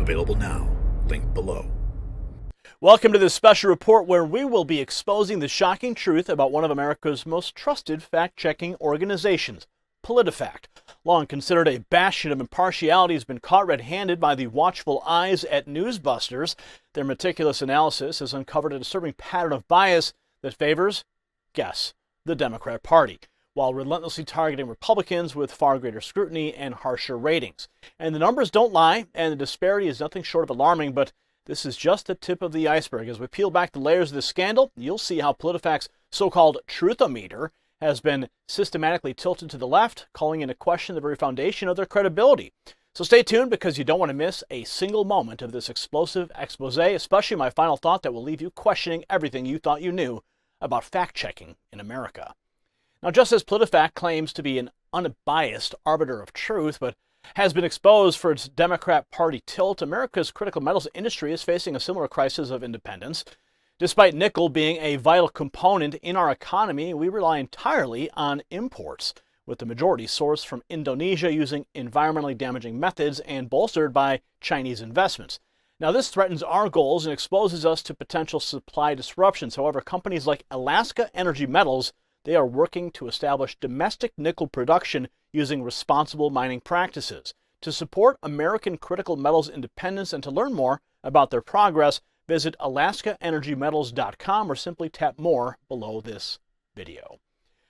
Available now. Link below. Welcome to this special report where we will be exposing the shocking truth about one of America's most trusted fact-checking organizations, PolitiFact. Long considered a bastion of impartiality, has been caught red-handed by the watchful eyes at newsbusters. Their meticulous analysis has uncovered a disturbing pattern of bias that favors, guess, the Democrat Party, while relentlessly targeting Republicans with far greater scrutiny and harsher ratings. And the numbers don't lie, and the disparity is nothing short of alarming, but this is just the tip of the iceberg. As we peel back the layers of this scandal, you'll see how PolitiFact's so-called truthometer has been systematically tilted to the left, calling into question the very foundation of their credibility. So stay tuned, because you don't want to miss a single moment of this explosive expose, especially my final thought that will leave you questioning everything you thought you knew about fact-checking in America. Now, just as PolitiFact claims to be an unbiased arbiter of truth, but has been exposed for its Democrat Party tilt, America's critical metals industry is facing a similar crisis of independence. Despite nickel being a vital component in our economy, we rely entirely on imports, with the majority sourced from Indonesia using environmentally damaging methods and bolstered by Chinese investments. Now, this threatens our goals and exposes us to potential supply disruptions. However, companies like Alaska Energy Metals, they are working to establish domestic nickel production using responsible mining practices. To support American critical metals independence and to learn more about their progress, visit alaskaenergymetals.com or simply tap more below this video.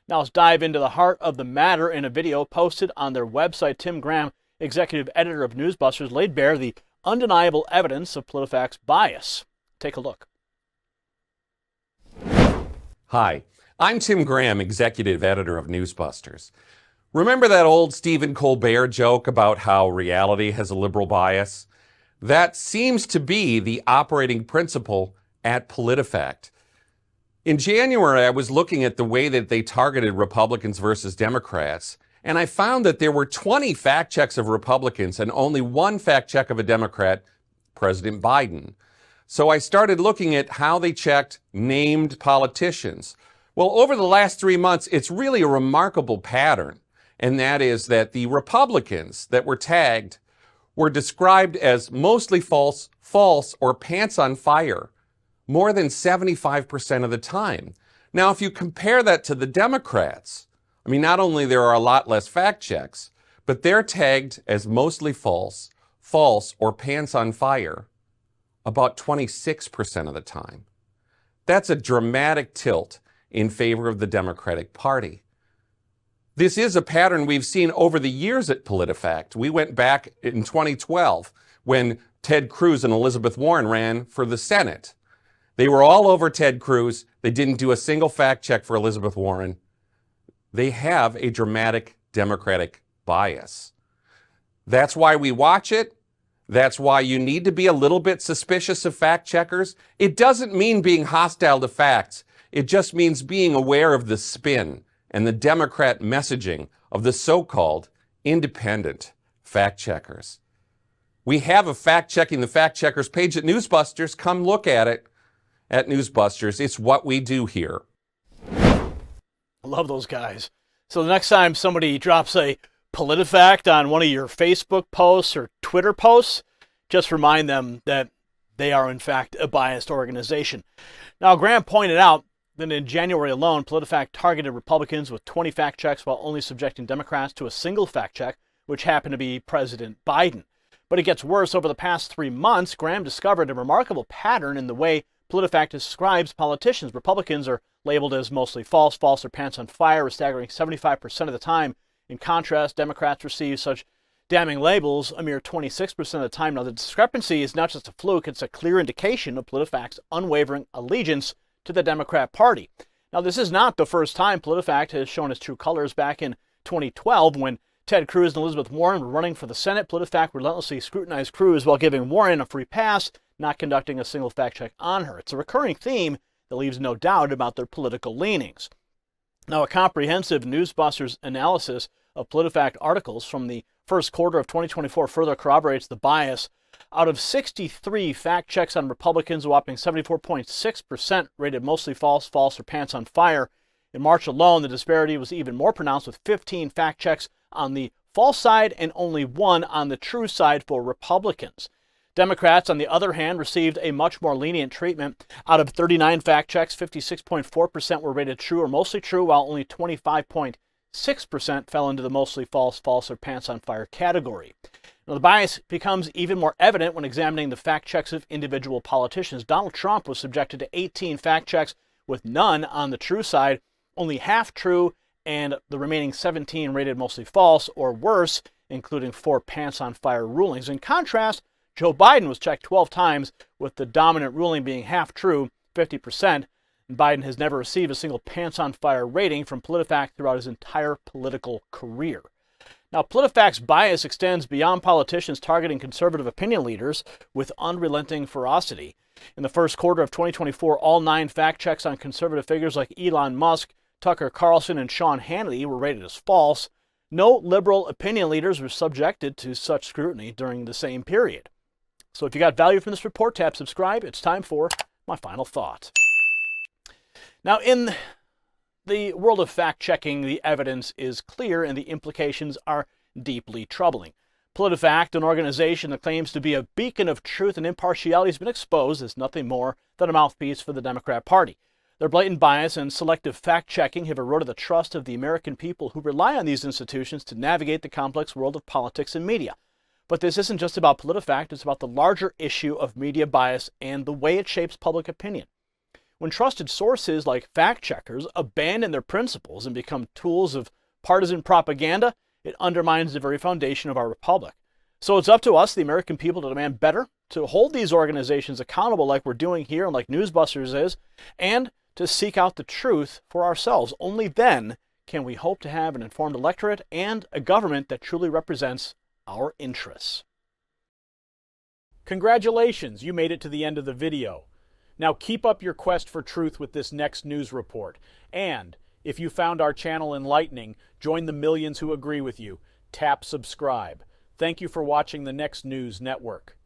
Now let's dive into the heart of the matter in a video posted on their website. Tim Graham, executive editor of Newsbusters, laid bare the undeniable evidence of PolitiFact's bias. Take a look. Hi, I'm Tim Graham, executive editor of Newsbusters. Remember that old Stephen Colbert joke about how reality has a liberal bias? That seems to be the operating principle at PolitiFact. In January, I was looking at the way that they targeted Republicans versus Democrats, and I found that there were 20 fact checks of Republicans and only one fact check of a Democrat, President Biden. So I started looking at how they checked named politicians. Well, over the last 3 months, it's really a remarkable pattern, and that is that the Republicans that were tagged were described as mostly false, or pants on fire more than 75% of the time. Now, if you compare that to the Democrats, I mean, not only there are a lot less fact checks, but they're tagged as mostly false, or pants on fire about 26% of the time. That's a dramatic tilt in favor of the Democratic Party. This is a pattern we've seen over the years at PolitiFact. We went back in 2012 when Ted Cruz and Elizabeth Warren ran for the Senate. They were all over Ted Cruz. They didn't do a single fact check for Elizabeth Warren. They have a dramatic Democratic bias. That's why we watch it. That's why you need to be a little bit suspicious of fact checkers. It doesn't mean being hostile to facts. It just means being aware of the spin and the Democrat messaging of the so-called independent fact checkers. We have a fact-checking the fact checkers page at Newsbusters. Come look at it at Newsbusters. It's what we do here. I love those guys. So the next time somebody drops a PolitiFact on one of your Facebook posts or Twitter posts, just remind them that they are in fact a biased organization. Now, Graham pointed out that in January alone, PolitiFact targeted Republicans with 20 fact checks while only subjecting Democrats to a single fact check, which happened to be President Biden. But it gets worse. Over the past 3 months, Graham discovered a remarkable pattern in the way PolitiFact describes politicians. Republicans are labeled as mostly false, or pants on fire, a staggering 75% of the time. In contrast, Democrats receive such damning labels a mere 26% of the time. Now, the discrepancy is not just a fluke, it's a clear indication of PolitiFact's unwavering allegiance to the Democrat Party. Now, this is not the first time PolitiFact has shown its true colors. Back in 2012, when Ted Cruz and Elizabeth Warren were running for the Senate, PolitiFact relentlessly scrutinized Cruz while giving Warren a free pass, not conducting a single fact check on her. It's a recurring theme that leaves no doubt about their political leanings. Now, a comprehensive Newsbusters analysis of PolitiFact articles from the first quarter of 2024 further corroborates the bias. Out of 63 fact checks on Republicans, a whopping 74.6% rated mostly false, or pants on fire. In March alone, the disparity was even more pronounced, with 15 fact checks on the false side and only one on the true side for Republicans. Democrats, on the other hand, received a much more lenient treatment. Out of 39 fact checks, 56.4% were rated true or mostly true, while only 25.6% fell into the mostly false, false, or pants on fire category. Now, the bias becomes even more evident when examining the fact checks of individual politicians. Donald Trump was subjected to 18 fact checks with none on the true side, only half true, and the remaining 17 rated mostly false or worse, including 4 pants on fire rulings. In contrast, Joe Biden was checked 12 times, with the dominant ruling being half true, 50%. Biden has never received a single pants on fire rating from PolitiFact throughout his entire political career. Now, PolitiFact's bias extends beyond politicians targeting conservative opinion leaders with unrelenting ferocity. In the first quarter of 2024, all 9 fact checks on conservative figures like Elon Musk, Tucker Carlson, and Sean Hannity were rated as false. No liberal opinion leaders were subjected to such scrutiny during the same period. So if you got value from this report, tap subscribe. It's time for my final thought. Now, in the world of fact-checking, the evidence is clear and the implications are deeply troubling. PolitiFact, an organization that claims to be a beacon of truth and impartiality, has been exposed as nothing more than a mouthpiece for the Democrat Party. Their blatant bias and selective fact-checking have eroded the trust of the American people who rely on these institutions to navigate the complex world of politics and media. But this isn't just about PolitiFact, it's about the larger issue of media bias and the way it shapes public opinion. When trusted sources like fact-checkers abandon their principles and become tools of partisan propaganda, it undermines the very foundation of our republic. So it's up to us, the American people, to demand better, to hold these organizations accountable like we're doing here and like Newsbusters is, and to seek out the truth for ourselves. Only then can we hope to have an informed electorate and a government that truly represents our interests. Congratulations, you made it to the end of the video. Now keep up your quest for truth with this next news report. And if you found our channel enlightening, join the millions who agree with you. Tap subscribe. Thank you for watching the Next News Network.